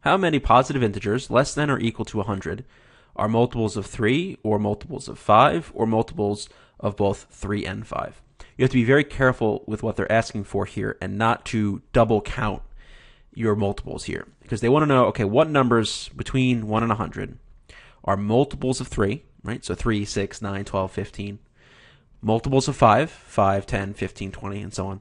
how many positive integers less than or equal to 100 are multiples of 3 or multiples of 5 or multiples of both 3 and 5. You have to be very careful with what they're asking for here and not to double count your multiples here, because they want to know, okay, what numbers between 1 and 100 are multiples of 3, right? So 3, 6, 9, 12, 15. Multiples of 5, 5, 10, 15, 20, and so on.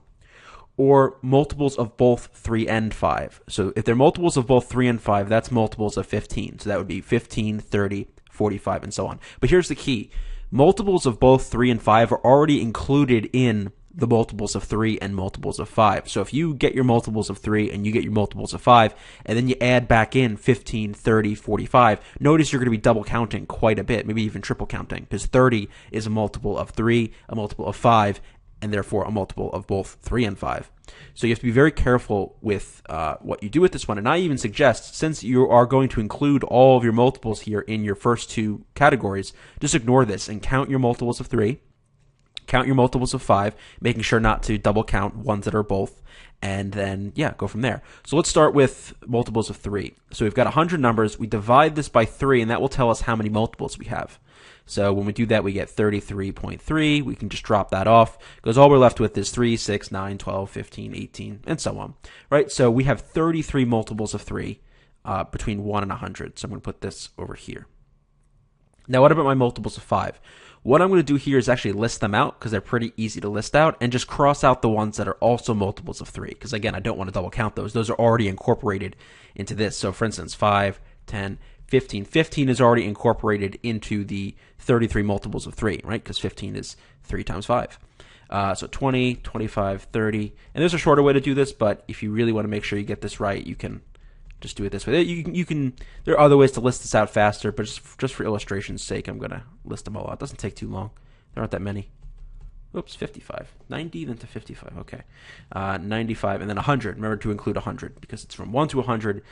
Or multiples of both 3 and 5. So if they're multiples of both 3 and 5, that's multiples of 15. So that would be 15, 30, 45, and so on. But here's the key. Multiples of both 3 and 5 are already included in the multiples of 3 and multiples of 5. So if you get your multiples of 3 and you get your multiples of 5, and then you add back in 15, 30, 45, notice you're going to be double counting quite a bit, maybe even triple counting, because 30 is a multiple of 3, a multiple of 5, and therefore a multiple of both 3 and 5. So you have to be very careful with what you do with this one. And I even suggest, since you are going to include all of your multiples here in your first two categories, just ignore this and count your multiples of 3, count your multiples of 5, making sure not to double count ones that are both, and then, yeah, go from there. So let's start with multiples of 3. So we've got 100 numbers. We divide this by 3, and that will tell us how many multiples we have. So when we do that, we get 33.3. We can just drop that off, because all we're left with is 3, 6, 9, 12, 15, 18, and so on. Right? So we have 33 multiples of 3 between 1 and 100. So I'm going to put this over here. Now, what about my multiples of 5? What I'm going to do here is actually list them out, because they're pretty easy to list out, and just cross out the ones that are also multiples of 3, because again, I don't want to double count those. Those are already incorporated into this. So for instance, 5, 10, 15. 15 is already incorporated into the 33 multiples of 3, right? Because 15 is 3 times 5. So 20, 25, 30. And there's a shorter way to do this, but if you really want to make sure you get this right, you can just do it this way. You can. There are other ways to list this out faster, but just for illustration's sake, I'm going to list them all out. It doesn't take too long. There aren't that many. Oops, 55. 90, then to 55. Okay. 95, and then 100. Remember to include 100, because it's from 1 to 100.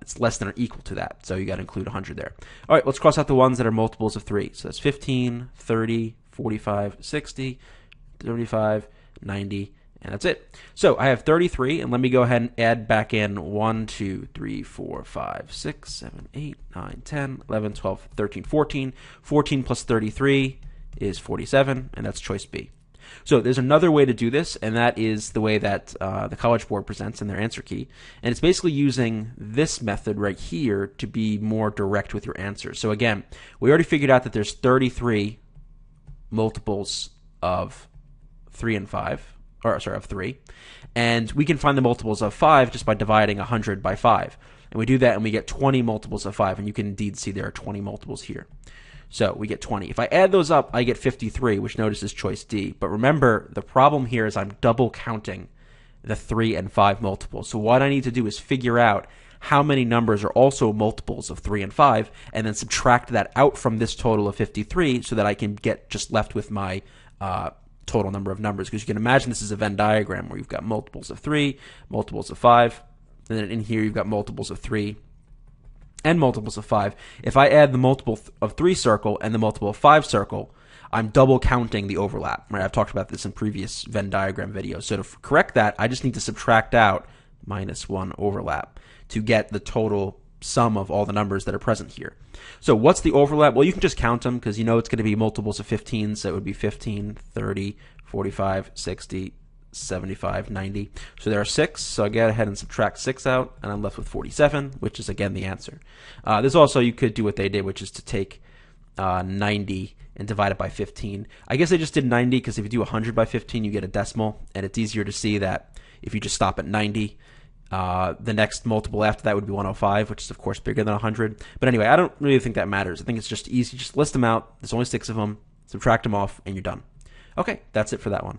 It's less than or equal to that, so you got to include 100 there. All right, let's cross out the ones that are multiples of 3. So that's 15, 30, 45, 60, 35, 90, and that's it. So I have 33, and let me go ahead and add back in 1, 2, 3, 4, 5, 6, 7, 8, 9, 10, 11, 12, 13, 14. 14 plus 33 is 47, and that's choice B. So there's another way to do this, and that is the way that the College Board presents in their answer key. And it's basically using this method right here to be more direct with your answers. So again, we already figured out that there's 33 multiples of 3 and 5. Or sorry, of 3, and we can find the multiples of 5 just by dividing 100 by 5, and we do that and we get 20 multiples of 5, and you can indeed see there are 20 multiples here. So we get 20. If I add those up, I get 53, which notice is choice D. But remember, the problem here is I'm double counting the 3 and 5 multiples. So what I need to do is figure out how many numbers are also multiples of 3 and 5, and then subtract that out from this total of 53 so that I can get just left with my total number of numbers, because you can imagine this is a Venn diagram where you've got multiples of 3, multiples of 5, and then in here you've got multiples of 3 and multiples of 5. If I add the multiple of 3 circle and the multiple of 5 circle, I'm double counting the overlap. Right? I've talked about this in previous Venn diagram videos. So to correct that, I just need to subtract out -1 overlap to get the total sum of all the numbers that are present here. So what's the overlap? Well, you can just count them, because you know it's going to be multiples of 15, so it would be 15, 30, 45, 60, 75, 90. So there are 6, so I go ahead and subtract 6 out, and I'm left with 47, which is again the answer. There's also, you could do what they did, which is to take 90 and divide it by 15. I guess they just did 90 because if you do 100 by 15, you get a decimal, and it's easier to see that if you just stop at 90, the next multiple after that would be 105, which is of course bigger than 100. But anyway, I don't really think that matters. I think it's just easy. Just list them out. There's only 6 of them. Subtract them off, and you're done. Okay, that's it for that one.